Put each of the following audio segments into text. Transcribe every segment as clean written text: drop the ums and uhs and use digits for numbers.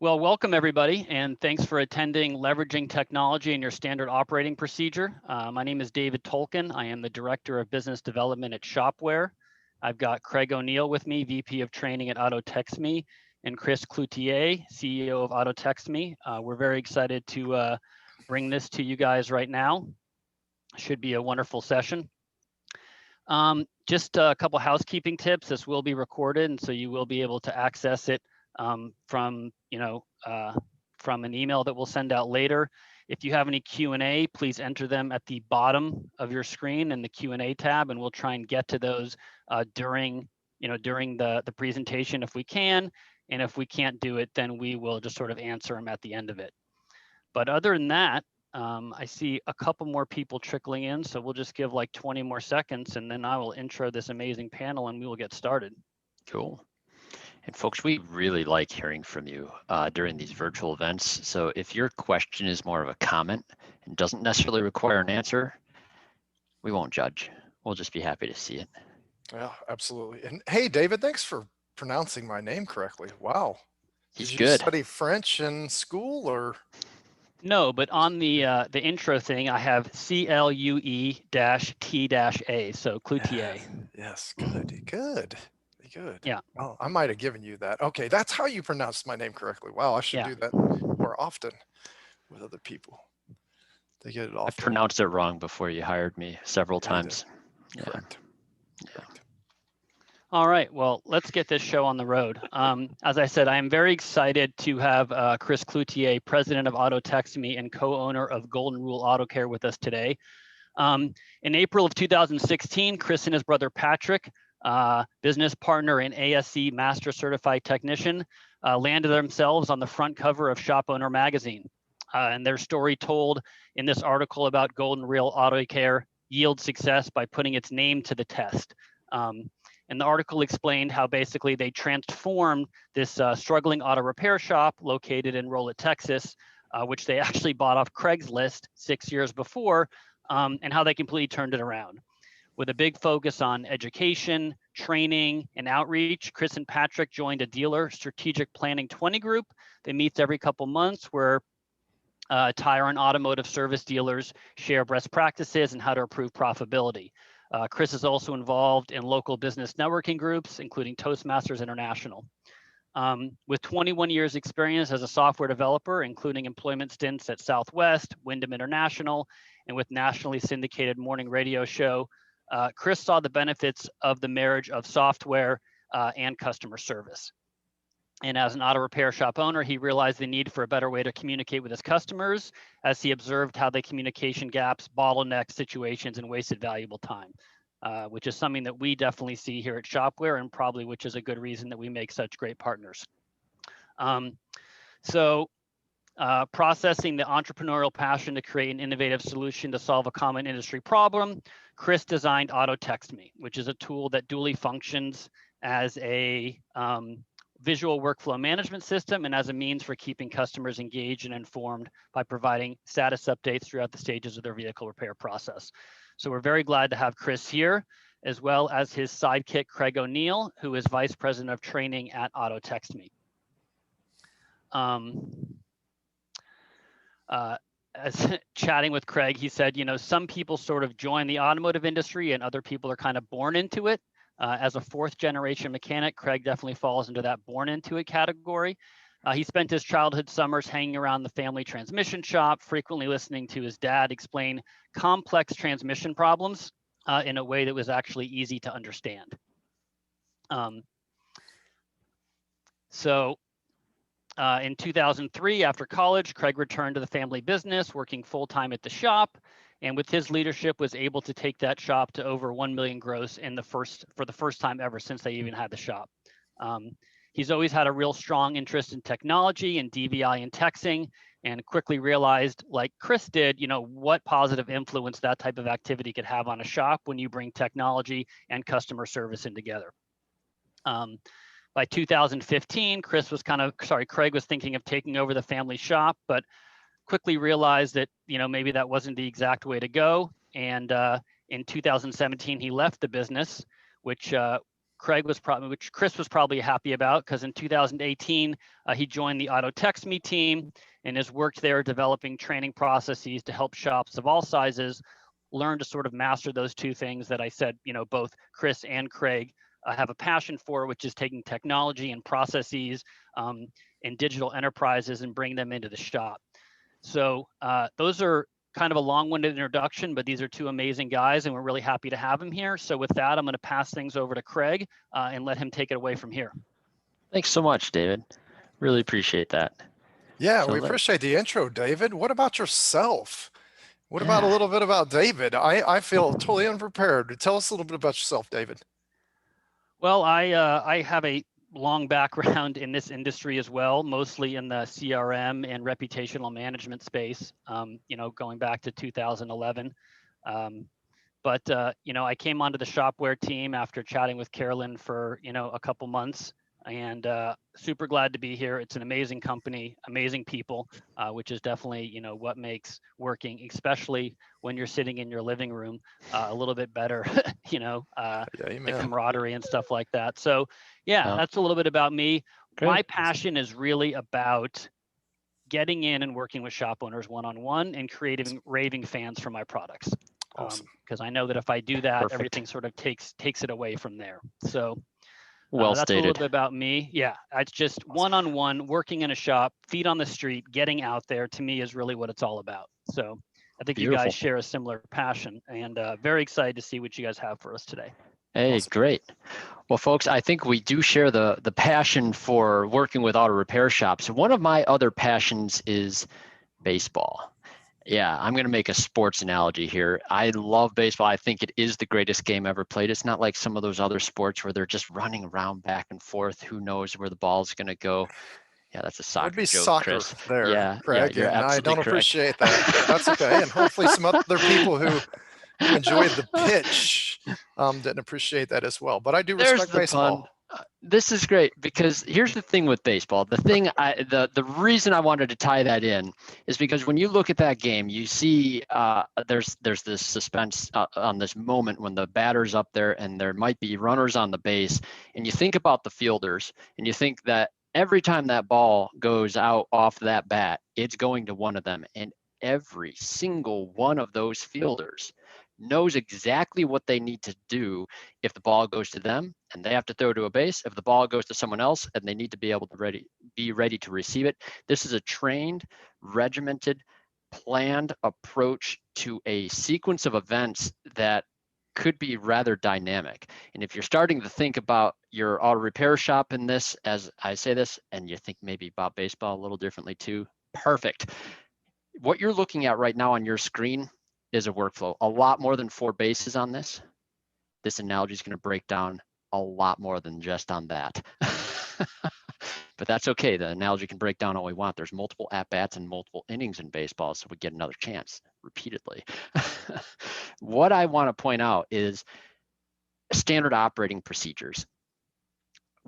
Well, welcome everybody, and thanks for attending Leveraging Technology in Your Standard Operating Procedure. My name is David Tolkien. I am the Director of Business Development at Shop-Ware. I've got Craig ONeill with me, VP of Training at AutoTextMe, and Chris Cloutier, CEO of AutoTextMe. We're very excited to bring this to you guys right now. Should be a wonderful session. Just a couple housekeeping tips. This will be recorded, and so you will be able to access it from an email that we'll send out later. If you have any Q&A, please enter them at the bottom of your screen in the Q&A tab, and we'll try and get to those during the presentation if we can. And if we can't do it, then we will just sort of answer them at the end of it. But other than that, I see a couple more people trickling in, so we'll just give like 20 more seconds, and then I will intro this amazing panel and we will get started. Cool. And folks, we really like hearing from you during these virtual events. So if your question is more of a comment and doesn't necessarily require an answer, we won't judge. We'll just be happy to see it. Yeah, absolutely. And hey, David, thanks for pronouncing my name correctly. Wow. He's Did you good. study French in school or? No, but on the intro thing, I have CLUE-T-A, so Cloutier. Yes, good. Yeah. Oh, I might have given you that. Okay, that's how you pronounced my name correctly. Wow, I should do that more often with other people. They get it off. I pronounced it wrong before you hired me several times. Yeah. Correct. All right, well, let's get this show on the road. As I said, I am very excited to have Chris Cloutier, president of AutoTextMe and co-owner of Golden Rule Auto Care with us today. In April of 2016, Chris and his brother Patrick, business partner and ASE Master Certified Technician, landed themselves on the front cover of Shop Owner magazine. And their story told in this article about Golden Rule Auto Care yields success by putting its name to the test. And the article explained how basically they transformed this struggling auto repair shop located in Rolette, Texas, which they actually bought off Craigslist 6 years before, and how they completely turned it around. With a big focus on education, training, and outreach, Chris and Patrick joined a dealer strategic planning 20 group that meets every couple months where tire and automotive service dealers share best practices and how to improve profitability. Chris is also involved in local business networking groups, including Toastmasters International. With 21 years experience as a software developer, including employment stints at Southwest, Wyndham International, and with nationally syndicated morning radio show, Chris saw the benefits of the marriage of software and customer service. And as an auto repair shop owner, he realized the need for a better way to communicate with his customers as he observed how the communication gaps, bottleneck situations, and wasted valuable time, which is something that we definitely see here at Shop-Ware, and probably which is a good reason that we make such great partners. Processing the entrepreneurial passion to create an innovative solution to solve a common industry problem, Chris designed AutoTextMe, which is a tool that dually functions as a visual workflow management system and as a means for keeping customers engaged and informed by providing status updates throughout the stages of their vehicle repair process. So we're very glad to have Chris here, as well as his sidekick, Craig ONeill, who is Vice President of Training at AutoTextMe. As chatting with Craig, he said, some people sort of join the automotive industry and other people are kind of born into it. As a fourth generation mechanic, Craig definitely falls into that born into it category. He spent his childhood summers hanging around the family transmission shop, frequently listening to his dad explain complex transmission problems in a way that was actually easy to understand. In 2003, after college, Craig returned to the family business, working full-time at the shop, and with his leadership was able to take that shop to over 1 million gross for the first time ever since they even had the shop. He's always had a real strong interest in technology and DVI and texting, and quickly realized, like Chris did, what positive influence that type of activity could have on a shop when you bring technology and customer service in together. By 2015, Craig was thinking of taking over the family shop, but quickly realized that, maybe that wasn't the exact way to go. And in 2017, he left the business, which which Chris was probably happy about, because in 2018 he joined the AutoTextMe team and has worked there developing training processes to help shops of all sizes learn to sort of master those two things that I said, both Chris and Craig have a passion for, which is taking technology and processes in digital enterprises and bring them into the shop. So those are kind of a long-winded introduction, but these are two amazing guys and we're really happy to have them here. So with that, I'm going to pass things over to Craig and let him take it away from here. Thanks so much, David. Really appreciate that. Yeah, we appreciate the intro, David. What about yourself? What about a little bit about David? I feel totally unprepared. Tell us a little bit about yourself, David. Well, I have a long background in this industry as well, mostly in the CRM and reputational management space, going back to 2011. But I came onto the Shop-Ware team after chatting with Carolyn for, a couple months, and super glad to be here. It's an amazing company, amazing people, which is definitely, what makes working, especially when you're sitting in your living room, a little bit better, the camaraderie and stuff like that. So yeah, that's a little bit about me. Great. My passion is really about getting in and working with shop owners one-on-one and creating raving fans for my products. Awesome. Because I know that if I do that, everything sort of takes it away from there. So well that's stated. a little bit about me. Yeah, it's just one-on-one, working in a shop, feet on the street, getting out there, to me is really what it's all about. So I think you guys share a similar passion, and very excited to see what you guys have for us today. Hey, great. Well, folks, I think we do share the passion for working with auto repair shops. One of my other passions is baseball. Yeah, I'm going to make a sports analogy here. I love baseball. I think it is the greatest game ever played. It's not like some of those other sports where they're just running around back and forth. Who knows where the ball's going to go? Yeah, that's a soccer Would be joke, soccer Chris. there, yeah, Craig, you're and absolutely I don't correct. appreciate that. But that's okay, and hopefully some other people who enjoyed the pitch didn't appreciate that as well. But I do respect baseball. This is great, because here's the thing with baseball. The reason I wanted to tie that in is because when you look at that game, you see there's this suspense on this moment when the batter's up there and there might be runners on the base, and you think about the fielders and you think that every time that ball goes out off that bat, it's going to one of them, and every single one of those fielders knows exactly what they need to do if the ball goes to them and they have to throw to a base, if the ball goes to someone else and they need to be able to be ready to receive it. This is a trained, regimented, planned approach to a sequence of events that could be rather dynamic. And if you're starting to think about your auto repair shop in this, as I say this, and you think maybe about baseball a little differently too, perfect. What you're looking at right now on your screen is a workflow. A lot more than 4 bases on this. This analogy is going to break down a lot more than just on that. But that's okay. The analogy can break down all we want. There's multiple at-bats and multiple innings in baseball, so we get another chance repeatedly. What I want to point out is standard operating procedures,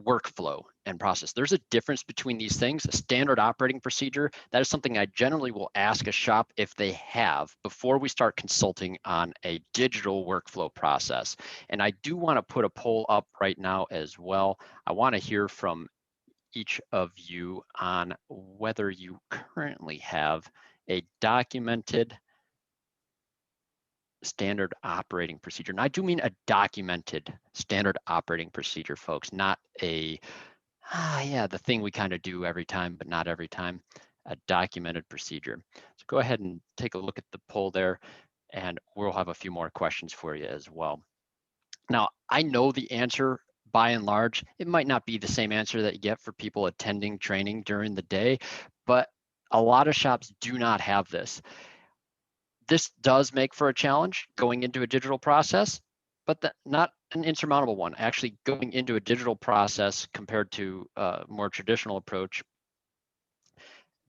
workflow, and process. There's a difference between these things. A standard operating procedure, that is something I generally will ask a shop if they have before we start consulting on a digital workflow process. And I do want to put a poll up right now as well. I want to hear from each of you on whether you currently have a documented standard operating procedure. And I do mean a documented standard operating procedure, folks, not a, the thing we kind of do every time, but not every time, a documented procedure. So go ahead and take a look at the poll there, and we'll have a few more questions for you as well. Now, I know the answer by and large. It might not be the same answer that you get for people attending training during the day, but a lot of shops do not have this. This does make for a challenge going into a digital process, but not an insurmountable one. Actually, going into a digital process compared to a more traditional approach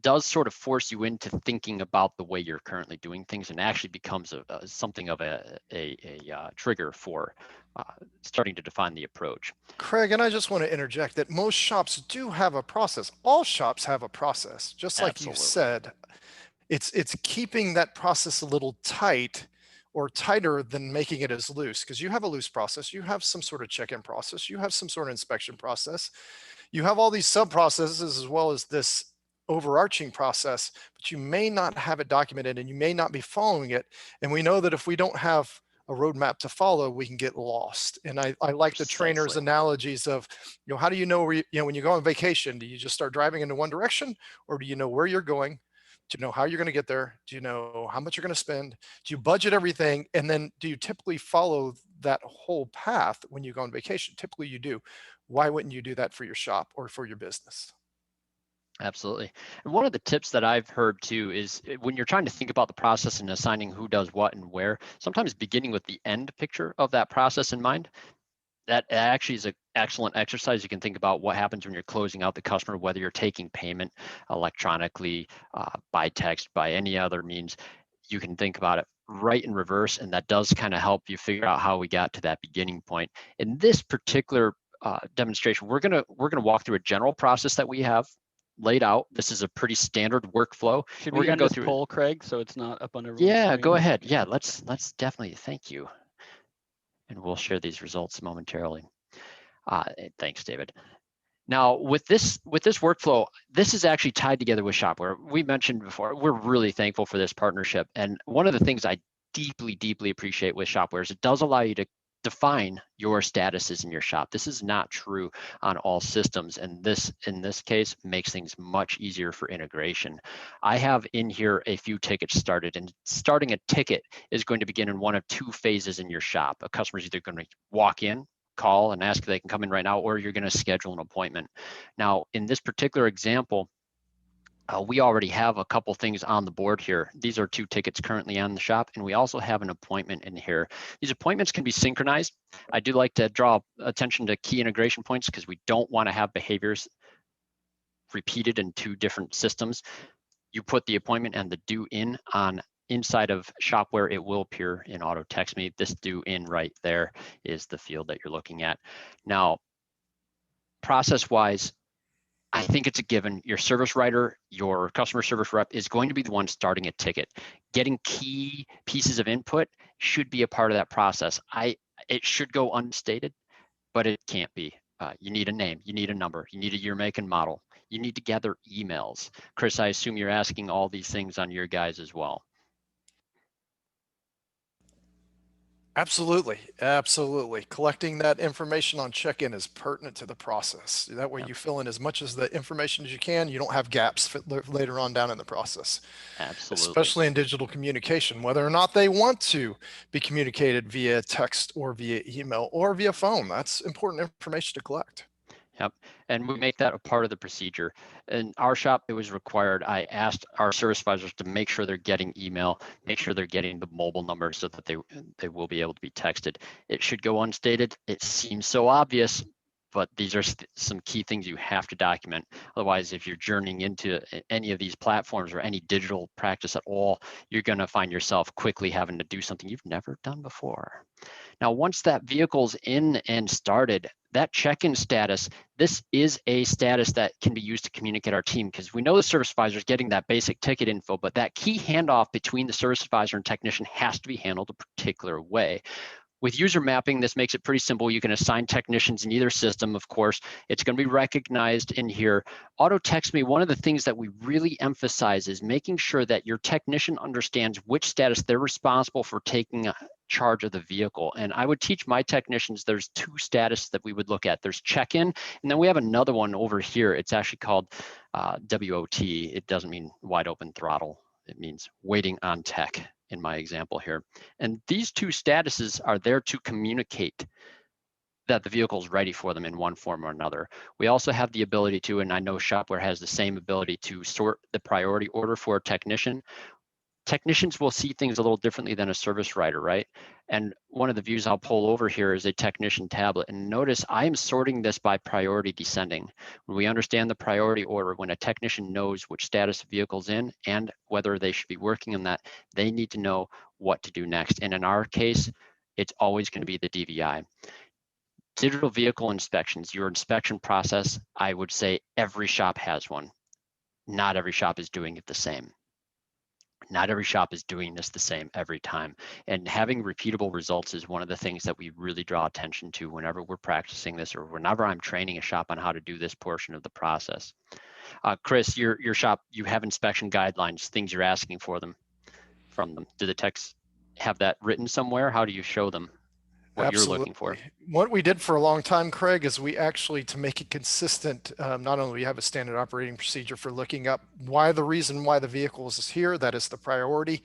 does sort of force you into thinking about the way you're currently doing things, and actually becomes something of a trigger for starting to define the approach. Craig, and I just want to interject that most shops do have a process. All shops have a process, just like you said. It's keeping that process a little tight, or tighter than making it as loose, because you have a loose process, you have some sort of check-in process, you have some sort of inspection process, you have all these sub processes as well as this overarching process, but you may not have it documented and you may not be following it. And we know that if we don't have a roadmap to follow, we can get lost. And I like the trainer's Precisely. analogies of, how do you know where when you go on vacation, do you just start driving into one direction, or do you know where you're going? Do you know how you're going to get there? Do you know how much you're going to spend? Do you budget everything? And then do you typically follow that whole path when you go on vacation? Typically you do. Why wouldn't you do that for your shop or for your business? Absolutely. And one of the tips that I've heard too is when you're trying to think about the process and assigning who does what and where, sometimes beginning with the end picture of that process in mind, that actually is an excellent exercise. You can think about what happens when you're closing out the customer, whether you're taking payment electronically, by text, by any other means. You can think about it right in reverse, and that does kind of help you figure out how we got to that beginning point. In this particular demonstration, we're gonna walk through a general process that we have laid out. This is a pretty standard workflow. Should We're we gonna end go this through poll, Craig, so it's not up on everyone's Yeah, screen? go ahead. Yeah, let's definitely, thank you. And we'll share these results momentarily. Thanks, David. Now, with this workflow, this is actually tied together with Shop-Ware. We mentioned before, we're really thankful for this partnership. And one of the things I deeply, deeply appreciate with Shop-Ware is it does allow you to define your statuses in your shop. This is not true on all systems, and this, in this case, makes things much easier for integration. I have in here a few tickets started, and starting a ticket is going to begin in one of two phases in your shop. A customer's either going to walk in, call and ask if they can come in right now, or you're going to schedule an appointment. Now, in this particular example, we already have a couple things on the board here. These are two tickets currently on the shop, and we also have an appointment in here. These appointments can be synchronized. I do like to draw attention to key integration points because we don't want to have behaviors repeated in two different systems. You put the appointment and the due in on inside of Shop-Ware, it will appear in AutoTextMe. This due in right there is the field that you're looking at. Now, process-wise, I think it's a given. Your service writer, your customer service rep is going to be the one starting a ticket. Getting key pieces of input should be a part of that process. It should go unstated, but it can't be. You need a name, you need a number, you need a year, make, and model. You need to gather emails. Chris, I assume you're asking all these things on your guys as well. Absolutely. Absolutely. Collecting that information on check-in is pertinent to the process. That way Yep. you fill in as much as the information as you can. You don't have gaps later on down in the process. Absolutely. Especially in digital communication, whether or not they want to be communicated via text or via email or via phone. That's important information to collect. Yep, and we make that a part of the procedure. In our shop, it was required. I asked our service advisors to make sure they're getting email, make sure they're getting the mobile number so that they will be able to be texted. It should go unstated. It seems so obvious, but these are some key things you have to document. Otherwise, if you're journeying into any of these platforms or any digital practice at all, you're going to find yourself quickly having to do something you've never done before. Now, once that vehicle's in and started, that check-in status, this is a status that can be used to communicate our team, because we know the service advisor is getting that basic ticket info, but that key handoff between the service advisor and technician has to be handled a particular way. With user mapping, this makes it pretty simple. You can assign technicians in either system, of course. It's going to be recognized in here. AutoTextMe, one of the things that we really emphasize is making sure that your technician understands which status they're responsible for taking charge of the vehicle. And I would teach my technicians there's two statuses that we would look at. There's check-in, and then we have another one over here. It's actually called WOT. It doesn't mean wide open throttle. It means waiting on tech in my example here. And these two statuses are there to communicate that the vehicle is ready for them in one form or another. We also have the ability to, and I know Shop-Ware has the same ability to sort the priority order for a technician. Technicians will see things a little differently than a service writer, right? And one of the views I'll pull over here is a technician tablet. And notice I am sorting this by priority descending. When we understand the priority order, when a technician knows which status the vehicle's in and whether they should be working on that, they need to know what to do next. And in our case, it's always going to be the DVI. Digital vehicle inspections, your inspection process, I would say every shop has one. Not every shop is doing it the same. Not every shop is doing this the same every time. And having repeatable results is one of the things that we really draw attention to whenever we're practicing this or whenever I'm training a shop on how to do this portion of the process. Chris, your shop, you have inspection guidelines, things you're asking for them from them. Do the techs have that written somewhere? How do you show them what you're looking for? What we did for a long time, Craig, is we actually, to make it consistent, not only we have a standard operating procedure for looking up the reason why the vehicle is here, that is the priority,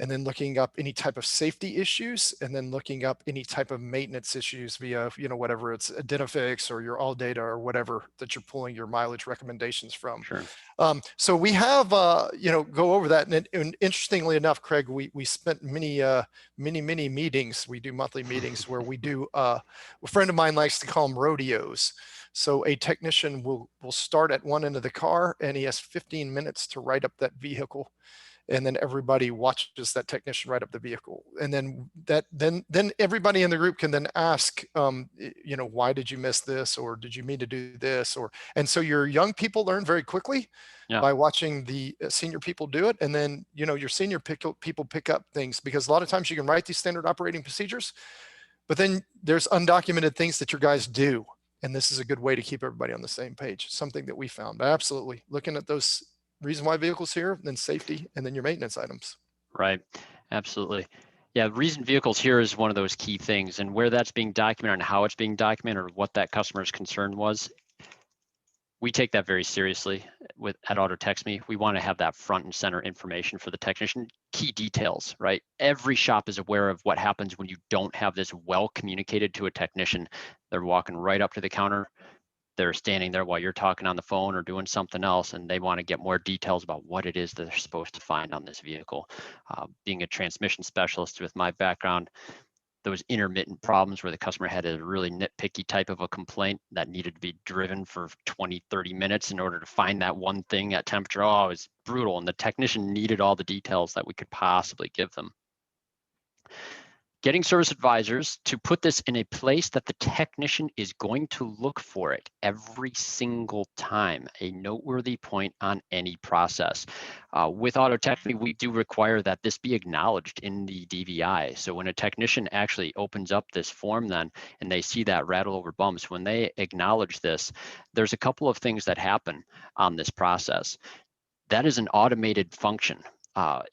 and then looking up any type of safety issues, and then looking up any type of maintenance issues via, whatever it's Identifix or your all data or whatever that you're pulling your mileage recommendations from. Sure. So we have, go over that. And interestingly enough, Craig, we spent many meetings. We do monthly meetings where we do, a friend of mine likes to call them Rodeos. So a technician will start at one end of the car and he has 15 minutes to write up that vehicle. And then everybody watches that technician write up the vehicle. And then everybody in the group can then ask, why did you miss this? Or did you mean to do this? And so your young people learn very quickly by watching the senior people do it. And then, your senior people pick up things, because a lot of times you can write these standard operating procedures, but then there's undocumented things that your guys do. And this is a good way to keep everybody on the same page. Something that we found. But absolutely looking at those reason why vehicles here, then safety, and then your maintenance items. Right, absolutely. Yeah, reason vehicles here is one of those key things, and where that's being documented and how it's being documented or what that customer's concern was, we take that very seriously at AutoTextMe. We want to have that front and center information for the technician, key details, right? Every shop is aware of what happens when you don't have this well communicated to a technician. They're walking right up to the counter. They're standing there while you're talking on the phone or doing something else, and they want to get more details about what it is that they're supposed to find on this vehicle. Being a transmission specialist with my background, those intermittent problems where the customer had a really nitpicky type of a complaint that needed to be driven for 20, 30 minutes in order to find that one thing at temperature, it was brutal. And the technician needed all the details that we could possibly give them. Getting service advisors to put this in a place that the technician is going to look for it every single time, a noteworthy point on any process. With AutoTextMe, we do require that this be acknowledged in the DVI. So when a technician actually opens up this form then, and they see that rattle over bumps, when they acknowledge this, there's a couple of things that happen on this process. That is an automated function.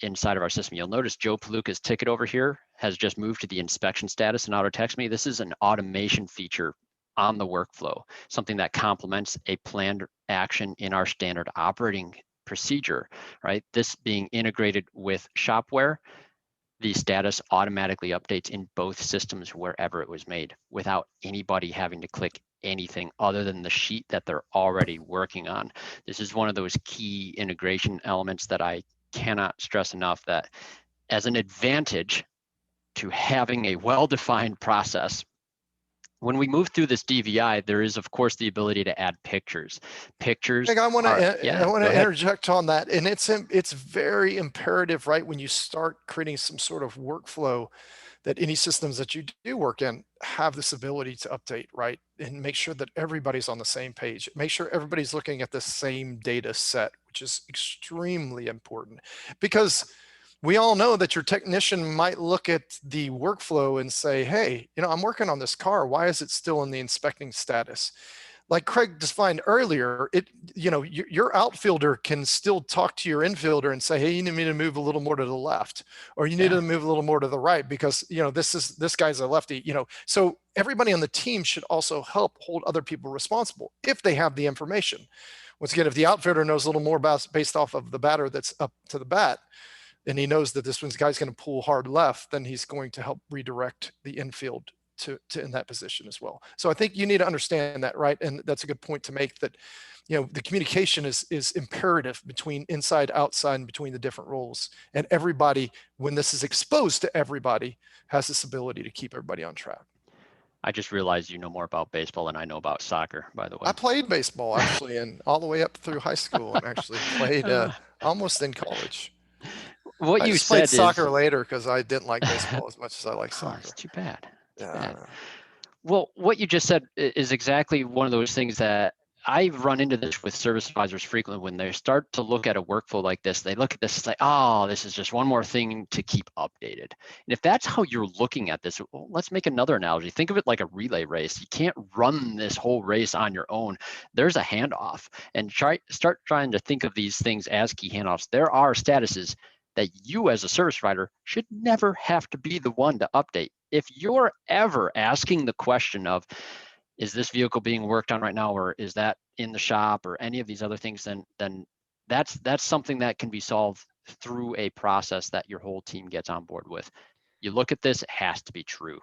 Inside of our system. You'll notice Joe Paluca's ticket over here has just moved to the inspection status in AutoTextMe. This is an automation feature on the workflow, something that complements a planned action in our standard operating procedure, right? This being integrated with Shop-Ware, the status automatically updates in both systems wherever it was made without anybody having to click anything other than the sheet that they're already working on. This is one of those key integration elements that I cannot stress enough, that as an advantage to having a well-defined process, when we move through this DVI, there is of course the ability to add pictures. I want to interject on that, and it's very imperative, right? When you start creating some sort of workflow, that any systems that you do work in have this ability to update, right? And make sure that everybody's on the same page. Make sure everybody's looking at the same data set, which is extremely important, because we all know that your technician might look at the workflow and say, hey, I'm working on this car. Why is it still in the inspecting status? Like Craig defined earlier, your outfielder can still talk to your infielder and say, hey, you need me to move a little more to the left, or you need to move a little more to the right, because this guy's a lefty. So everybody on the team should also help hold other people responsible if they have the information. Once again, if the outfielder knows a little more based off of the batter that's up to the bat, and he knows that this guy's going to pull hard left, then he's going to help redirect the infield to in that position as well. So I think you need to understand that, right? And that's a good point to make, that the communication is imperative between inside, outside, and between the different roles. And everybody, when this is exposed to everybody, has this ability to keep everybody on track. I just realized you know more about baseball than I know about soccer, by the way. I played baseball actually, and all the way up through high school, and actually played almost in college. What you said played soccer later because I didn't like baseball as much as I like soccer. It's too bad. Yeah. Well, what you just said is exactly one of those things that I run into this with service advisors frequently when they start to look at a workflow like this. They look at this, it's like, oh, this is just one more thing to keep updated. And if that's how you're looking at this, well, let's make another analogy. Think of it like a relay race. You can't run this whole race on your own. There's a handoff, and start trying to think of these things as key handoffs. There are statuses that you as a service provider should never have to be the one to update. If you're ever asking the question of, is this vehicle being worked on right now, or is that in the shop, or any of these other things, then that's something that can be solved through a process that your whole team gets on board with. You look at this, it has to be true.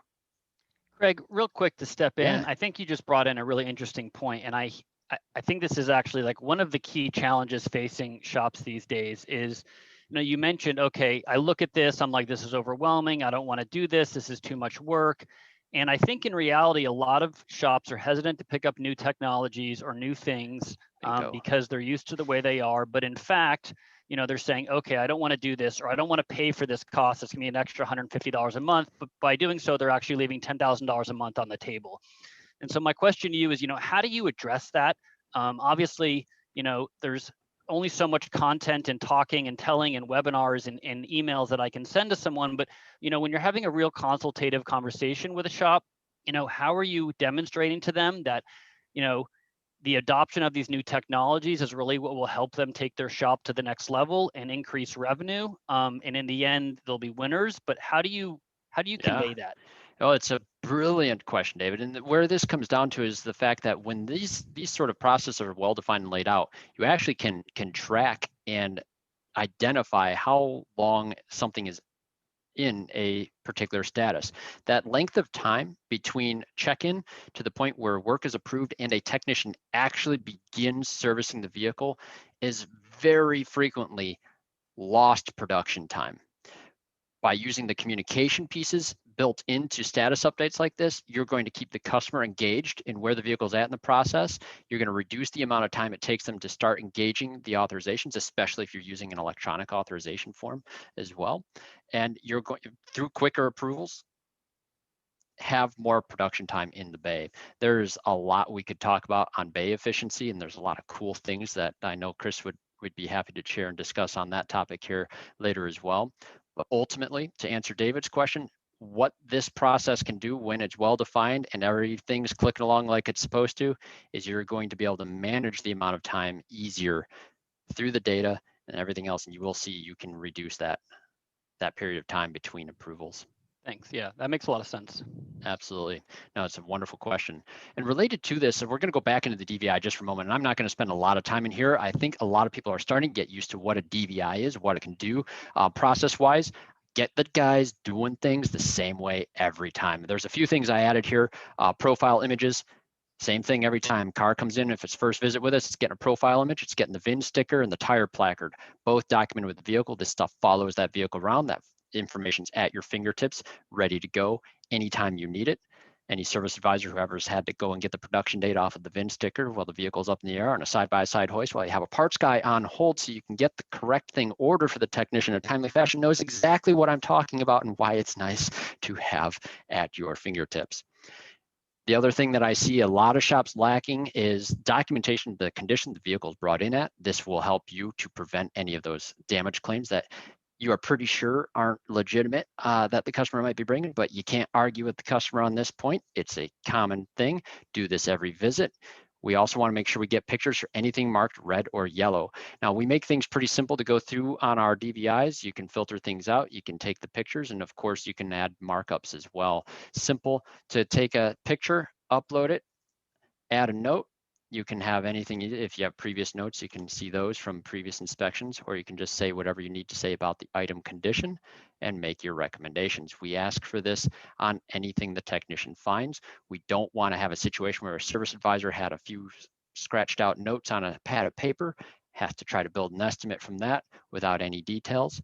Craig, real quick to step in, Yeah. I think you just brought in a really interesting point, and I think this is actually like one of the key challenges facing shops these days is, you mentioned, okay, I look at this, I'm like, this is overwhelming, I don't want to do this, this is too much work. And I think in reality, a lot of shops are hesitant to pick up new technologies or new things because they're used to the way they are. But in fact, they're saying, okay, I don't want to do this, or I don't want to pay for this cost. It's going to be an extra $150 a month. But by doing so, they're actually leaving $10,000 a month on the table. And so my question to you is, how do you address that? Obviously, there's only so much content and talking and telling and webinars and emails that I can send to someone. But, when you're having a real consultative conversation with a shop, how are you demonstrating to them that, the adoption of these new technologies is really what will help them take their shop to the next level and increase revenue. And in the end, they'll be winners. But how do you convey that? Oh, it's a brilliant question, David. And where this comes down to is the fact that when these sort of processes are well defined and laid out, you actually can track and identify how long something is in a particular status. That length of time between check-in to the point where work is approved and a technician actually begins servicing the vehicle is very frequently lost production time. By using the communication pieces built into status updates like this, you're going to keep the customer engaged in where the vehicle's at in the process. You're going to reduce the amount of time it takes them to start engaging the authorizations, especially if you're using an electronic authorization form as well. And you're going through quicker approvals, have more production time in the bay. There's a lot we could talk about on bay efficiency, and there's a lot of cool things that I know Chris would be happy to share and discuss on that topic here later as well. But ultimately, to answer David's question, what this process can do when it's well defined and everything's clicking along like it's supposed to, is you're going to be able to manage the amount of time easier through the data and everything else, and you will see you can reduce that period of time between approvals. Thanks. Yeah, that makes a lot of sense. Absolutely. No, it's a wonderful question. And related to this, we're going to go back into the DVI just for a moment. And I'm not going to spend a lot of time in here. I think a lot of people are starting to get used to what a DVI is, what it can do process-wise. Get the guys doing things the same way every time. There's a few things I added here. Profile images, same thing every time. Car comes in, if it's first visit with us, it's getting a profile image, it's getting the VIN sticker and the tire placard, both documented with the vehicle. This stuff follows that vehicle around. That information's at your fingertips, ready to go anytime you need it. Any service advisor, whoever's had to go and get the production date off of the VIN sticker while the vehicle's up in the air on a side-by-side hoist while you have a parts guy on hold so you can get the correct thing ordered for the technician in a timely fashion, knows exactly what I'm talking about and why it's nice to have at your fingertips. The other thing that I see a lot of shops lacking is documentation of the condition the vehicle is brought in at. This will help you to prevent any of those damage claims that you are pretty sure aren't legitimate that the customer might be bringing, but you can't argue with the customer on this point. It's a common thing. Do this every visit. We also want to make sure we get pictures for anything marked red or yellow. Now, we make things pretty simple to go through on our DVIs. You can filter things out, you can take the pictures, and of course, you can add markups as well. Simple to take a picture, upload it, add a note. You can have anything, if you have previous notes, you can see those from previous inspections, or you can just say whatever you need to say about the item condition and make your recommendations. We ask for this on anything the technician finds. We don't want to have a situation where a service advisor had a few scratched out notes on a pad of paper, has to try to build an estimate from that without any details.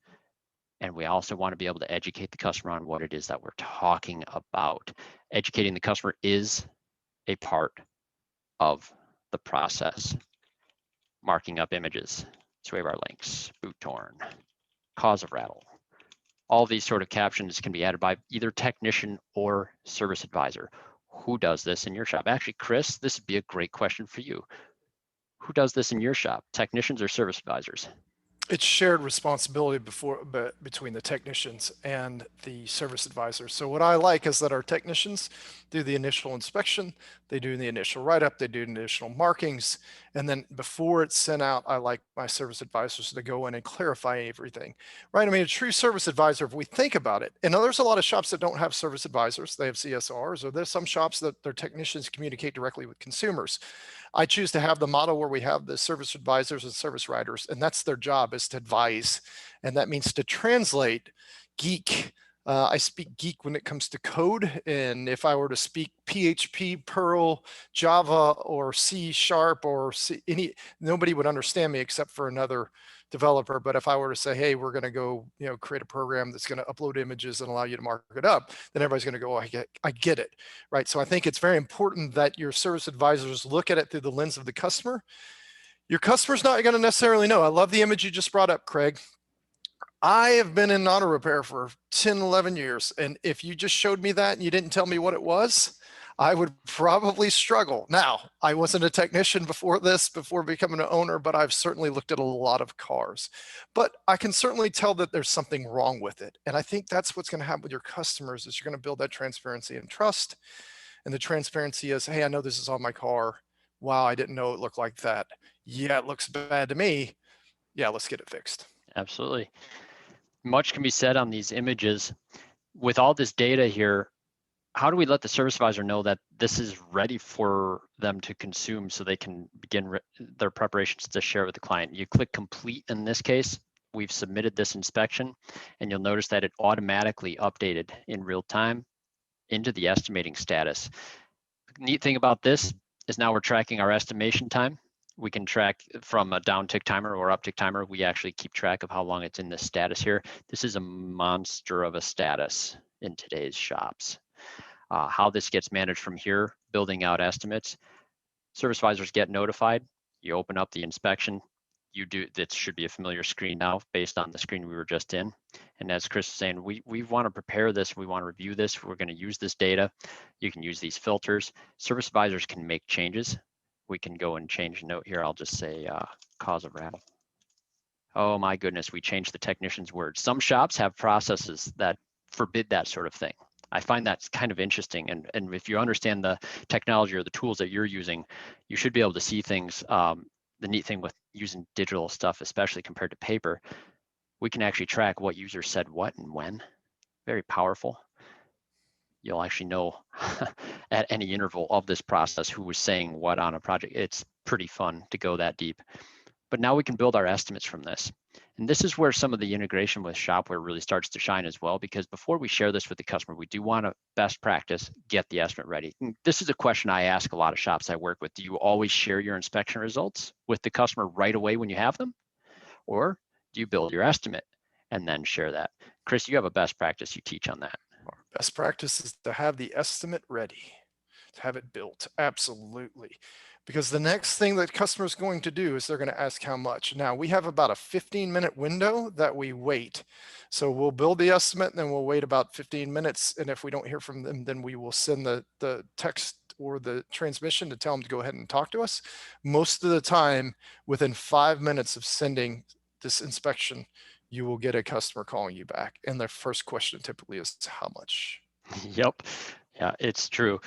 And we also want to be able to educate the customer on what it is that we're talking about. Educating the customer is a part of the process. Marking up images, sway bar links, boot torn, cause of rattle. All these sort of captions can be added by either technician or service advisor. Who does this in your shop? Actually, Chris, this would be a great question for you. Who does this in your shop? Technicians or service advisors? It's shared responsibility between the technicians and the service advisors. So what I like is that our technicians do the initial inspection, they do the initial write-up, they do initial markings, and then before it's sent out, I like my service advisors to go in and clarify everything, right? I mean, a true service advisor, if we think about it, and there's a lot of shops that don't have service advisors, they have CSRs, or there's some shops that their technicians communicate directly with consumers. I choose to have the model where we have the service advisors and service writers, and that's their job, is to advise. And that means to translate geek. I speak geek when it comes to code. And if I were to speak PHP, Perl, Java, or C# or nobody would understand me except for another developer. But if I were to say, hey, we're going to go, create a program that's going to upload images and allow you to mark it up, then everybody's going to go, oh, I get it, right? So I think it's very important that your service advisors look at it through the lens of the customer. Your customer's not going to necessarily know. I love the image you just brought up, Craig. I have been in auto repair for 10, 11 years. And if you just showed me that and you didn't tell me what it was, I would probably struggle. Now, I wasn't a technician before becoming an owner, but I've certainly looked at a lot of cars. But I can certainly tell that there's something wrong with it. And I think that's what's going to happen with your customers, is you're going to build that transparency and trust. And the transparency is, hey, I know this is on my car. Wow, I didn't know it looked like that. Yeah, it looks bad to me. Yeah, let's get it fixed. Absolutely. Much can be said on these images. With all this data here, how do we let the service advisor know that this is ready for them to consume so they can begin their preparations to share with the client? You click complete in this case. We've submitted this inspection, and you'll notice that it automatically updated in real time into the estimating status. The neat thing about this is now we're tracking our estimation time. We can track from a down tick timer or up tick timer. We actually keep track of how long it's in this status here. This is a monster of a status in today's shops. How this gets managed from here, building out estimates. Service advisors get notified. You open up the inspection. That should be a familiar screen now based on the screen we were just in. And as Chris is saying, we want to prepare this. We want to review this. We're going to use this data. You can use these filters. Service advisors can make changes. We can go and change a note here. I'll just say cause of rattle. Oh my goodness, we changed the technician's word. Some shops have processes that forbid that sort of thing. I find that's kind of interesting. And if you understand the technology or the tools that you're using, you should be able to see things. The neat thing with using digital stuff, especially compared to paper, we can actually track what user said what and when. Very powerful. You'll actually know at any interval of this process who was saying what on a project. It's pretty fun to go that deep. But now we can build our estimates from this. And this is where some of the integration with Shop-Ware really starts to shine as well, because before we share this with the customer, we do want to best practice, get the estimate ready. And this is a question I ask a lot of shops I work with. Do you always share your inspection results with the customer right away when you have them? Or do you build your estimate and then share that? Chris, you have a best practice you teach on that. Best practice is to have the estimate ready, to have it built. Absolutely. Because the next thing that customer is going to do is they're going to ask how much. Now we have about a 15-minute window that we wait. So we'll build the estimate and then we'll wait about 15 minutes. And if we don't hear from them, then we will send the text or the transmission to tell them to go ahead and talk to us. Most of the time, within 5 minutes of sending this inspection, you will get a customer calling you back. And their first question typically is how much? Yep. Yeah, it's true.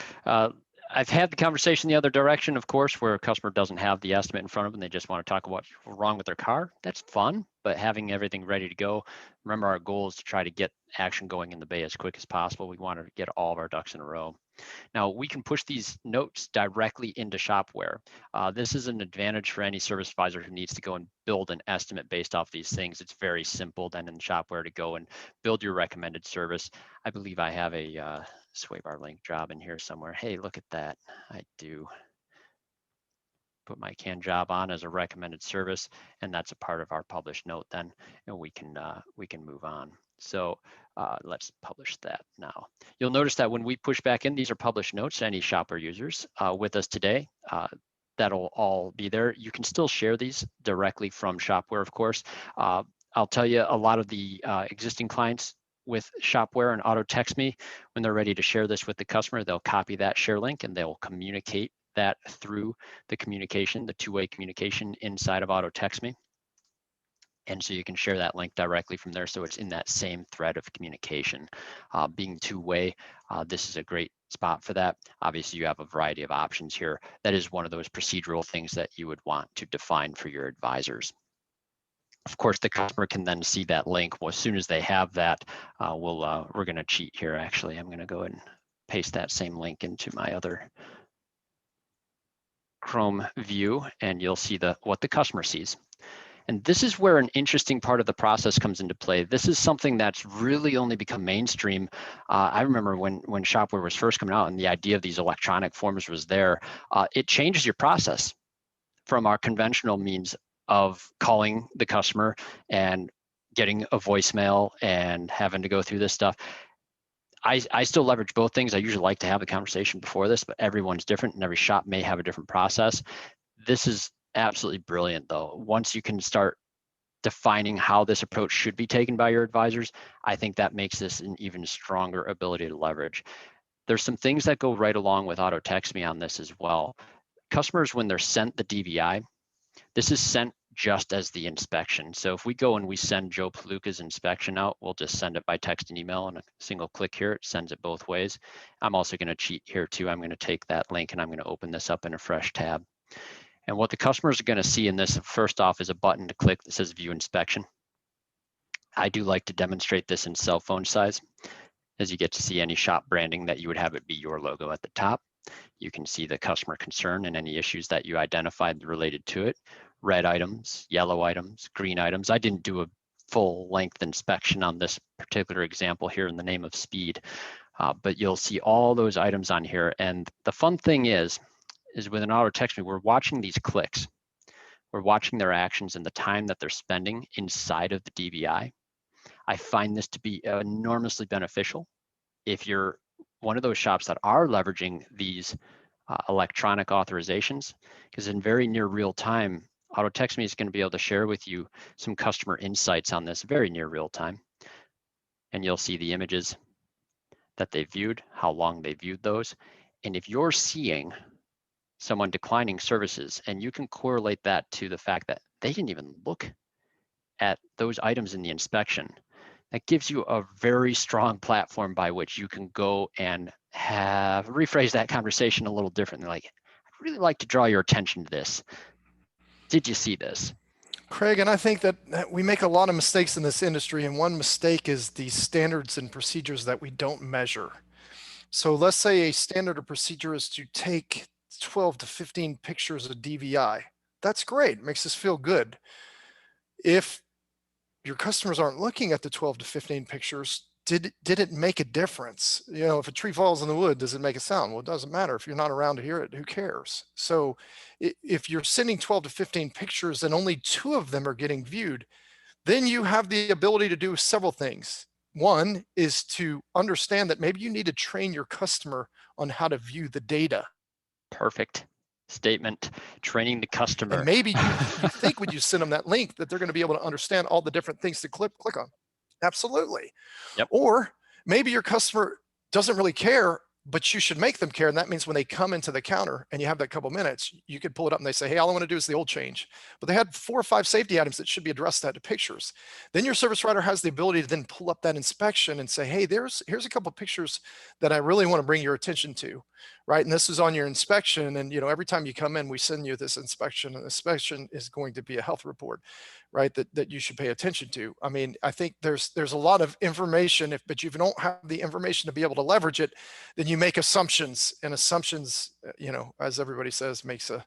I've had the conversation the other direction, of course, where a customer doesn't have the estimate in front of them. They just want to talk about what's wrong with their car. That's fun, but having everything ready to go. Remember, our goal is to try to get action going in the bay as quick as possible. We want to get all of our ducks in a row. Now, we can push these notes directly into Shop-Ware. This is an advantage for any service advisor who needs to go and build an estimate based off these things. It's very simple then in Shop-Ware to go and build your recommended service. I believe I have a sway bar link job in here somewhere. Hey, look at that. I do. Put my CAN job on as a recommended service, and that's a part of our published note then, and we can move on. So let's publish that now. You'll notice that when we push back in, these are published notes to any Shop-Ware users with us today. That'll all be there. You can still share these directly from Shop-Ware, of course. I'll tell you, a lot of the existing clients with Shop-Ware and AutoTextMe, when they're ready to share this with the customer, they'll copy that share link and they'll communicate that through the communication, the two-way communication inside of AutoTextMe. And so you can share that link directly from there. So it's in that same thread of communication. Being two-way, this is a great spot for that. Obviously, you have a variety of options here. That is one of those procedural things that you would want to define for your advisors. Of course, the customer can then see that link. Well, as soon as they have that, we're going to cheat here. Actually, I'm going to go ahead and paste that same link into my other Chrome view, and you'll see what the customer sees. And this is where an interesting part of the process comes into play. This is something that's really only become mainstream. I remember when Shop-Ware was first coming out and the idea of these electronic forms was there, it changes your process from our conventional means of calling the customer and getting a voicemail and having to go through this stuff. I still leverage both things. I usually like to have the conversation before this, but everyone's different and every shop may have a different process. This is absolutely brilliant though. Once you can start defining how this approach should be taken by your advisors, I think that makes this an even stronger ability to leverage. There's some things that go right along with AutoTextMe on this as well. Customers, when they're sent the DVI, this is sent just as the inspection. So if we go and we send Joe Paluca's inspection out, we'll just send it by text and email, and a single click here, it sends it both ways. I'm also going to cheat here too. I'm going to take that link and I'm going to open this up in a fresh tab. And what the customers are going to see in this, first off, is a button to click that says View Inspection. I do like to demonstrate this in cell phone size, as you get to see any shop branding that you would have it be your logo at the top. You can see the customer concern and any issues that you identified related to it. Red items, yellow items, green items. I didn't do a full length inspection on this particular example here in the name of speed, but you'll see all those items on here. And the fun thing is with an AutoTextMe, we're watching these clicks. We're watching their actions and the time that they're spending inside of the DVI. I find this to be enormously beneficial if you're one of those shops that are leveraging these electronic authorizations, because in very near real time, AutoTextMe is going to be able to share with you some customer insights on this very near real time. And you'll see the images that they viewed, how long they viewed those. And if you're seeing someone declining services, and you can correlate that to the fact that they didn't even look at those items in the inspection, that gives you a very strong platform by which you can go and rephrase that conversation a little differently. Like, I'd really like to draw your attention to this. Did you see this? Craig, and I think that we make a lot of mistakes in this industry, and one mistake is the standards and procedures that we don't measure. So let's say a standard or procedure is to take 12 to 15 pictures of DVI. That's great, it makes us feel good. If your customers aren't looking at the 12 to 15 pictures, did it make a difference? You know, if a tree falls in the wood, does it make a sound? Well, it doesn't matter. If you're not around to hear it, who cares? So if you're sending 12 to 15 pictures and only 2 of them are getting viewed, then you have the ability to do several things. One is to understand that maybe you need to train your customer on how to view the data. Perfect statement. Training the customer. And maybe you think when you send them that link that they're going to be able to understand all the different things to click on. Absolutely. Yep. Or maybe your customer doesn't really care, but you should make them care. And that means when they come into the counter and you have that couple minutes, you could pull it up and they say, hey, all I want to do is the oil change. But they had 4 or 5 safety items that should be addressed to pictures. Then your service writer has the ability to then pull up that inspection and say, hey, here's a couple of pictures that I really want to bring your attention to, right? And this is on your inspection. And you know, every time you come in, we send you this inspection, and the inspection is going to be a health report, right? That you should pay attention to. I mean, I think there's a lot of information, but if you don't have the information to be able to leverage it, then you make assumptions, and assumptions, you know, as everybody says, makes a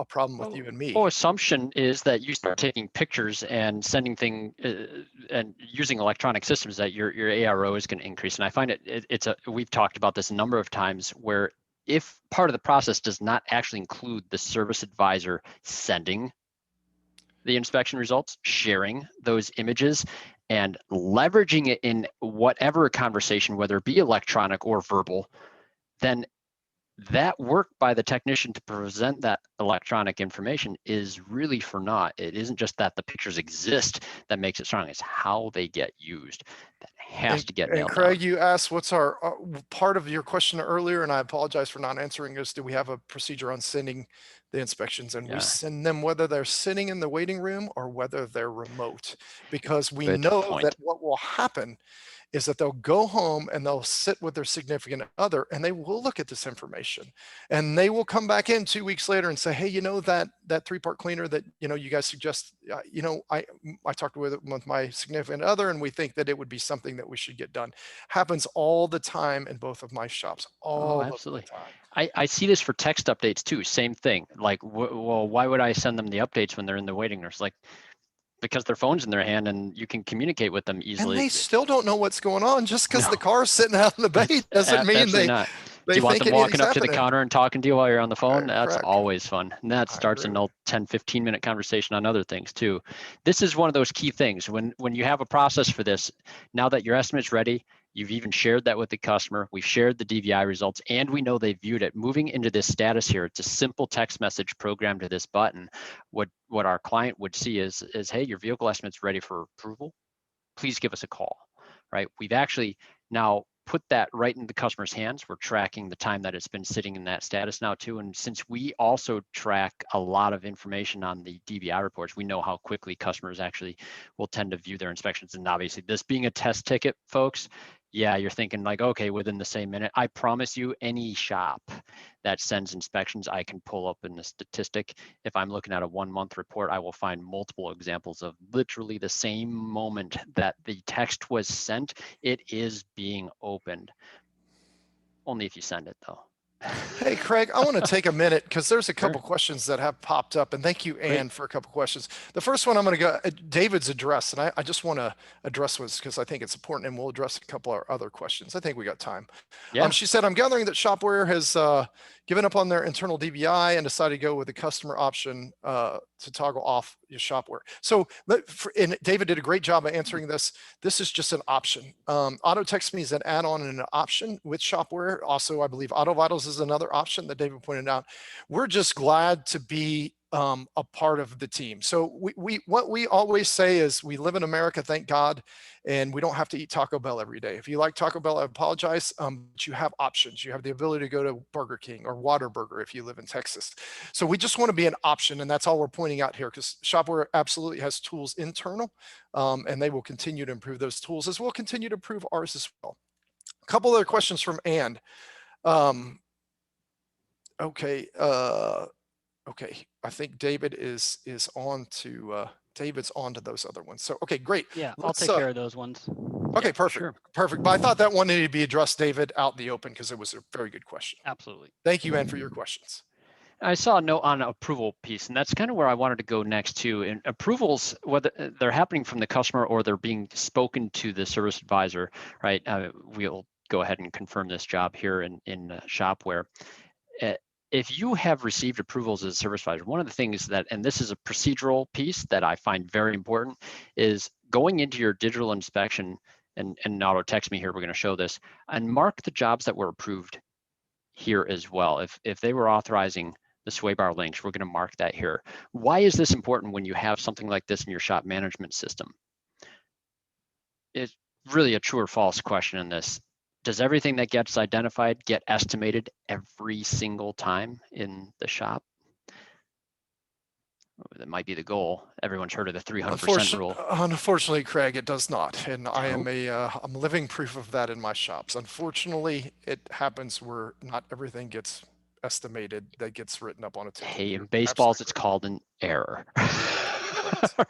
problem with you and me. Assumption is that you start taking pictures and sending and using electronic systems, that your ARO is going to increase. And I find we've talked about this a number of times, where if part of the process does not actually include the service advisor sending the inspection results, sharing those images, and leveraging it in whatever conversation, whether it be electronic or verbal, then that work by the technician to present that electronic information is really for naught. It isn't just that the pictures exist that makes it strong, it's how they get used that has to get And nailed Craig, down. you asked what's our part of your question earlier, and I apologize for not answering this. Do we have a procedure on sending the inspections? And we Yeah. send them whether they're sitting in the waiting room or whether they're remote, because we Good know point. that what will happen is that they'll go home and they'll sit with their significant other and they will look at this information, and they will come back in 2 weeks later and say, hey, you know, that 3-part cleaner that, you know, you guys suggest, you know, I talked with my significant other and we think that it would be something that we should get done. Happens all the time in both of my shops, all of the Absolutely. time. I see this for text updates too. Same thing. Like, well, why would I send them the updates when they're in the waiting room? It's like, because their phone's in their hand and you can communicate with them And easily. they still don't know what's going on. Just because No. the car's sitting out in the bay doesn't mean Absolutely they not. Do you want think them walking anything's up to the happening. counter and talking to you while you're on the phone? That's Correct. always fun. And that I starts agree an with old 10, 15-minute conversation on other things too. This is one of those key things. When you have a process for this, now that your estimate's ready, you've even shared that with the customer, we've shared the DVI results, and we know they viewed it. Moving into this status here, it's a simple text message programmed to this button. What our client would see is, hey, your vehicle estimate's ready for approval. Please give us a call, right? We've actually now put that right in the customer's hands. We're tracking the time that it's been sitting in that status now too. And since we also track a lot of information on the DVI reports, we know how quickly customers actually will tend to view their inspections. And obviously this being a test ticket, folks, yeah, you're thinking like, okay, within the same minute. I promise you, any shop that sends inspections, I can pull up in the statistic. If I'm looking at a 1-month report, I will find multiple examples of literally the same moment that the text was sent, it is being opened. Only if you send it though. Hey, Craig, I want to take a minute because there's a Sure. couple questions that have popped up, and thank you, Great. Ann, for a couple questions. The first one I'm going to go David's address, and I just want to address this because I think it's important, and we'll address a couple of other questions. I think we got time. Yeah. She said, I'm gathering that Shop-Ware has given up on their internal DVI and decided to go with the customer option to toggle off your Shop-Ware. So, and David did a great job of answering this. This is just an option. AutoTextMe is an add-on and an option with Shop-Ware. Also, I believe AutoVitals is another option that David pointed out. We're just glad to be a part of the team. So what we always say is we live in America, thank God, and we don't have to eat Taco Bell every day. If you like Taco Bell, I apologize, but you have options. You have the ability to go to Burger King or Whataburger if you live in Texas. So we just want to be an option, and that's all we're pointing out here, because Shop-Ware absolutely has tools internal, and they will continue to improve those tools as we'll continue to improve ours as well. A couple other questions from Ann. Okay. Okay. I think David is on to David's on to those other ones. So, okay, great. Yeah, I'll take care of those ones. Okay, Yeah, perfect. sure. Perfect. But I thought that one needed to be addressed, David, out in the open because it was a very good question. Absolutely. Thank you, Ann, for your questions. I saw a note on approval piece, and that's kind of where I wanted to go next too. And approvals, whether they're happening from the customer or they're being spoken to the service advisor, right? We'll go ahead and confirm this job here in Shop-Ware. If you have received approvals as a service advisor, one of the things that, and this is a procedural piece that I find very important, is going into your digital inspection, and AutoTextMe here, we're going to show this, and mark the jobs that were approved here as well. If they were authorizing the sway bar links, we're going to mark that here. Why is this important when you have something like this in your shop management system? It's really a true or false question in this. Does everything that gets identified get estimated every single time in the shop? That might be the goal. Everyone's heard of the 300% rule. Unfortunately, Craig, it does not. And I am I'm living proof of that in my shops. Unfortunately, it happens where not everything gets estimated that gets written up on a ticket. Hey, in baseballs, it's called an error.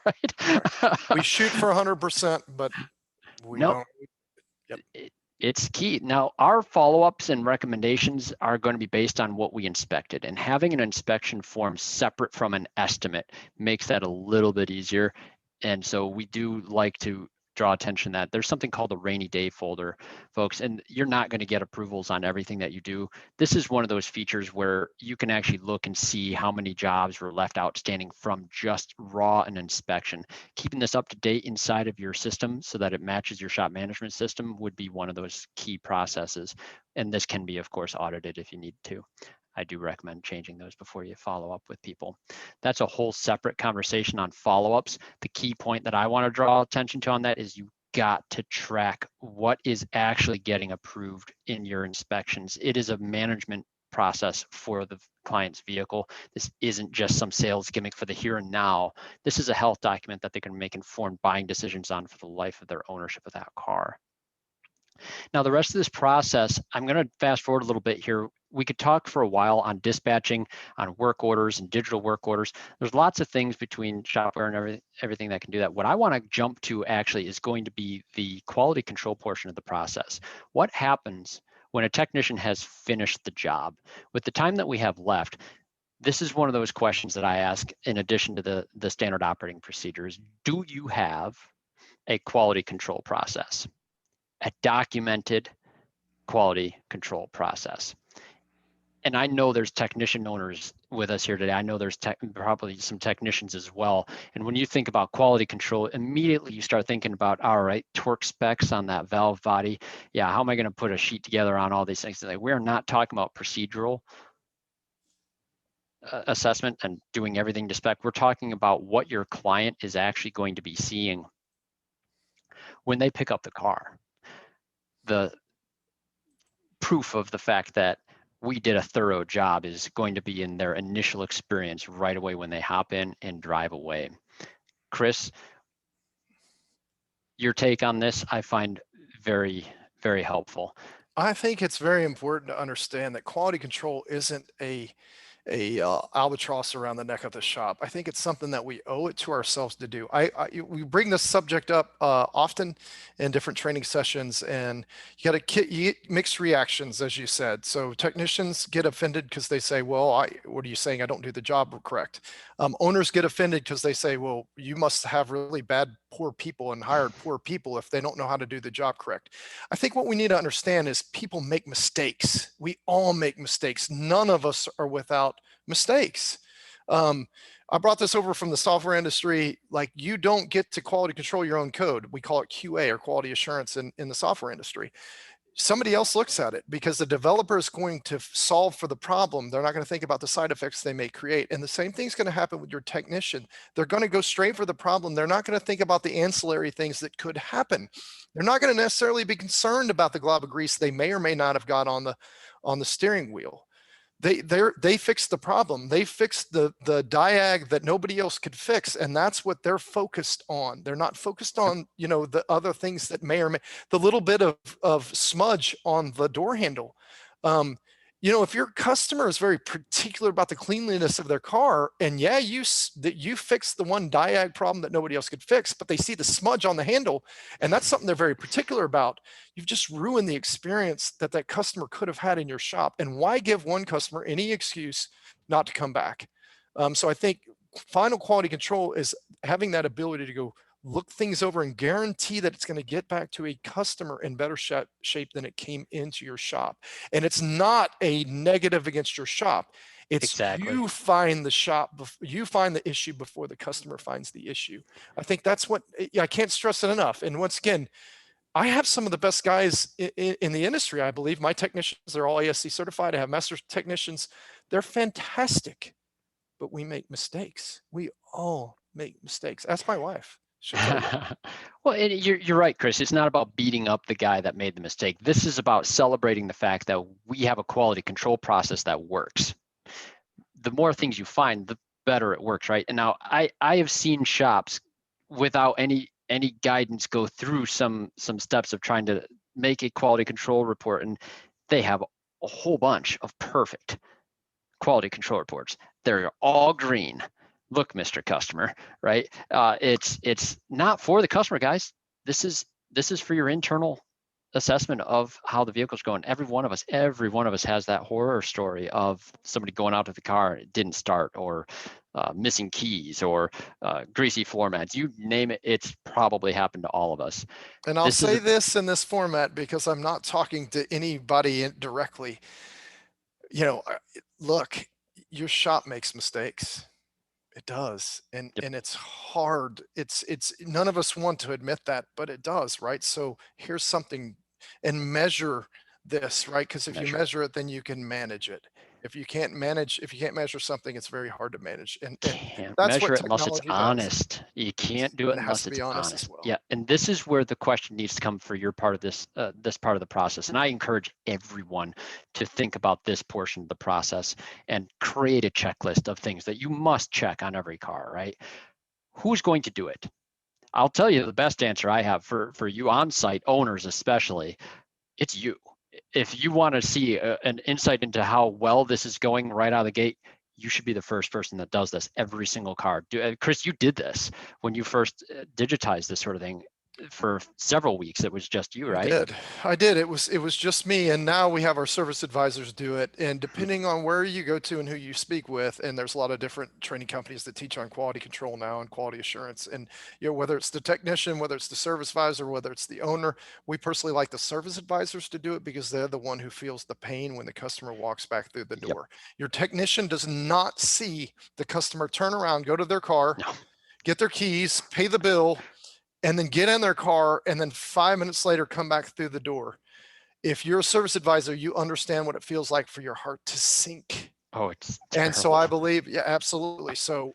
Right. We shoot for 100%, but we don't. Yep. It's key. Now, our follow-ups and recommendations are going to be based on what we inspected, and having an inspection form separate from an estimate makes that a little bit easier. And so we do like to draw attention that there's something called a rainy day folder, folks, and you're not going to get approvals on everything that you do. This is one of those features where you can actually look and see how many jobs were left outstanding from just raw an inspection. Keeping this up to date inside of your system so that it matches your shop management system would be one of those key processes. And this can be, of course, audited if you need to. I do recommend changing those before you follow up with people. That's a whole separate conversation on follow-ups. The key point that I want to draw attention to on that is you got to track what is actually getting approved in your inspections. It is a management process for the client's vehicle. This isn't just some sales gimmick for the here and now. This is a health document that they can make informed buying decisions on for the life of their ownership of that car. Now, the rest of this process, I'm going to fast forward a little bit here. We could talk for a while on dispatching, on work orders and digital work orders. There's lots of things between Shop-Ware and everything that can do that. What I want to jump to actually is going to be the quality control portion of the process. What happens when a technician has finished the job? With the time that we have left, this is one of those questions that I ask in addition to the standard operating procedures. Do you have a quality control process? A documented quality control process. And I know there's technician owners with us here today. I know there's probably some technicians as well. And when you think about quality control, immediately you start thinking about, all right, torque specs on that valve body. Yeah, how am I going to put a sheet together on all these things? Like, we're not talking about procedural assessment and doing everything to spec. We're talking about what your client is actually going to be seeing when they pick up the car. The proof of the fact that we did a thorough job is going to be in their initial experience right away when they hop in and drive away. Chris, your take on this, I find very, very helpful. I think it's very important to understand that quality control isn't a albatross around the neck of the shop. I think it's something that we owe it to ourselves to do. We bring this subject up often in different training sessions, and you get mixed reactions, as you said. So technicians get offended because they say, well, what are you saying? I don't do the job correct. Owners get offended because they say, well, you must have really bad, poor people and hired poor people if they don't know how to do the job correct. I think what we need to understand is people make mistakes. We all make mistakes. None of us are without mistakes. I brought this over from the software industry. Like, you don't get to quality control your own code. We call it QA, or quality assurance, in the software industry. Somebody else looks at it, because the developer is going to solve for the problem. They're not going to think about the side effects they may create. And the same thing's going to happen with your technician. They're going to go straight for the problem. They're not going to think about the ancillary things that could happen. They're not going to necessarily be concerned about the glob of grease they may or may not have got on the steering wheel. They fixed the problem. They fixed the diag that nobody else could fix, and that's what they're focused on. They're not focused on, the other things that may or may, the little bit of smudge on the door handle. If your customer is very particular about the cleanliness of their car, and yeah, you fixed the one diag problem that nobody else could fix, but they see the smudge on the handle, and that's something they're very particular about, you've just ruined the experience that customer could have had in your shop. And why give one customer any excuse not to come back? So I think final quality control is having that ability to go look things over and guarantee that it's going to get back to a customer in better shape than it came into your shop. And it's not a negative against your shop. It's exactly. You find the issue before the customer finds the issue. I think that's what I can't stress it enough. And once again, I have some of the best guys in the industry. I believe my technicians, they're all ASC certified. I have master technicians. They're fantastic, but we make mistakes. We all make mistakes. Ask my wife. Well, you're right, Chris. It's not about beating up the guy that made the mistake. This is about celebrating the fact that we have a quality control process that works. The more things you find, the better it works, right? And now I have seen shops without any guidance go through some steps of trying to make a quality control report, and they have a whole bunch of perfect quality control reports. They're all green. Look, Mr. Customer, right? It's not for the customer, guys. This is for your internal assessment of how the vehicle's going. Every one of us has that horror story of somebody going out to the car and it didn't start, or missing keys, or greasy floor mats. You name it, it's probably happened to all of us. And I'll say this in this format because I'm not talking to anybody directly. Look, your shop makes mistakes. It does. And it's hard. It's none of us want to admit that, but it does, right? So here's something, and measure this, right? Because if you measure it, then you can manage it. If you can't measure something, it's very hard to manage. And Can't that's measure what it unless it's technology does. honest. You can't do it And it has unless to it's be honest as honest. well. Yeah, and this is where the question needs to come for your part of this part of the process. And I encourage everyone to think about this portion of the process and create a checklist of things that you must check on every car, right? Who's going to do it? I'll tell you the best answer I have for you on-site owners especially, it's you. If you want to see an insight into how well this is going right out of the gate, you should be the first person that does this every single car. Chris, you did this when you first digitized this sort of thing for several weeks. It was just you, right? I did. It was just me, and now we have our service advisors do it. And depending on where you go to and who you speak with, and there's a lot of different training companies that teach on quality control now and quality assurance. And whether it's the technician, whether it's the service advisor, whether it's the owner, we personally like the service advisors to do it because they're the one who feels the pain when the customer walks back through the door. Yep. Your technician does not see the customer turn around, go to their car, get their keys, pay the bill, and then get in their car, and then 5 minutes later come back through the door. If you're a service advisor, you understand what it feels like for your heart to sink. Oh, it's terrible. And so I believe, yeah, absolutely. So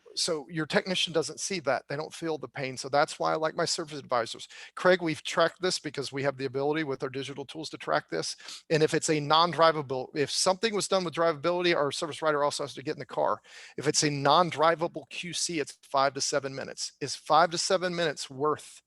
your technician doesn't see that. They don't feel the pain. So that's why I like my service advisors. Craig, we've tracked this because we have the ability with our digital tools to track this. And if it's a non-drivable, if something was done with drivability, our service writer also has to get in the car. If it's a non-drivable QC, it's 5 to 7 minutes. Is 5 to 7 minutes worth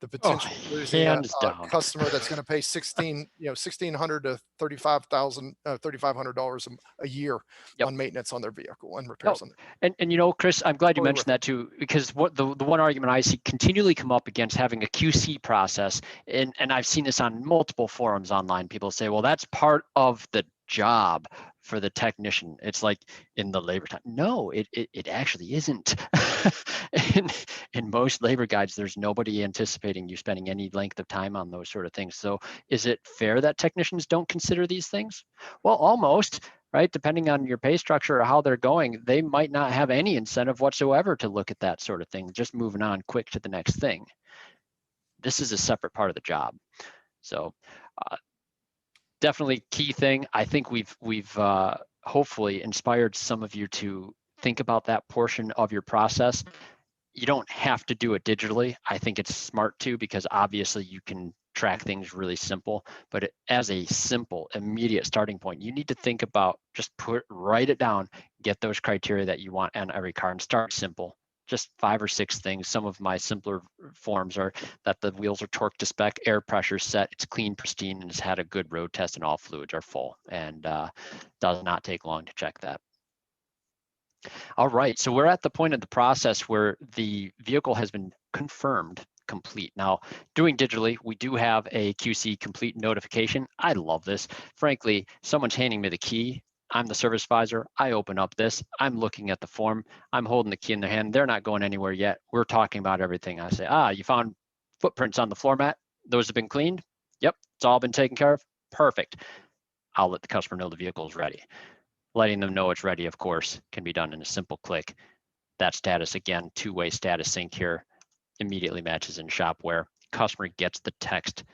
the potential of losing a customer that's going to pay $1,600 to $3,500 a year on maintenance on their vehicle and repairs on it. And Chris, I'm glad you mentioned that too, because what the one argument I see continually come up against having a QC process, and I've seen this on multiple forums online, people say, well, that's part of the job for the technician. It's like in the labor time. No, it actually isn't. in most labor guides, there's nobody anticipating you spending any length of time on those sort of things. So is it fair that technicians don't consider these things? Well, almost, right? Depending on your pay structure or how they're going, they might not have any incentive whatsoever to look at that sort of thing, just moving on quick to the next thing. This is a separate part of the job. So definitely key thing. I think we've hopefully inspired some of you to think about that portion of your process. You don't have to do it digitally. I think it's smart too, because obviously you can track things really simple, but as a simple, immediate starting point, you need to think about, just write it down, get those criteria that you want on every car and start simple. Just 5 or 6 things. Some of my simpler forms are that the wheels are torqued to spec, air pressure set, it's clean, pristine, and it's had a good road test and all fluids are full, and does not take long to check that. All right, so we're at the point of the process where the vehicle has been confirmed complete. Now, doing digitally, we do have a QC complete notification. I love this. Frankly, someone's handing me the key. I'm the service advisor. I open up this. I'm looking at the form. I'm holding the key in their hand. They're not going anywhere yet. We're talking about everything. I say, you found footprints on the floor mat. Those have been cleaned. Yep, it's all been taken care of. Perfect. I'll let the customer know the vehicle is ready. Letting them know it's ready, of course, can be done in a simple click. That status, again, two-way status sync here, immediately matches in Shop-Ware. Customer gets the text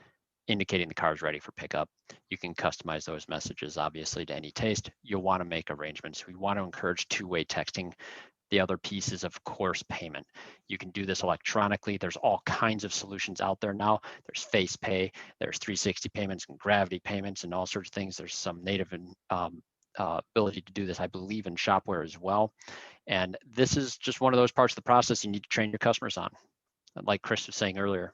indicating the car is ready for pickup. You can customize those messages, obviously, to any taste. You'll want to make arrangements. We want to encourage two-way texting. The other piece is, of course, payment. You can do this electronically. There's all kinds of solutions out there now. There's Face Pay, there's 360 payments and Gravity payments and all sorts of things. There's some native and ability to do this, I believe, in Shop-Ware as well. And this is just one of those parts of the process you need to train your customers on. Like Chris was saying earlier,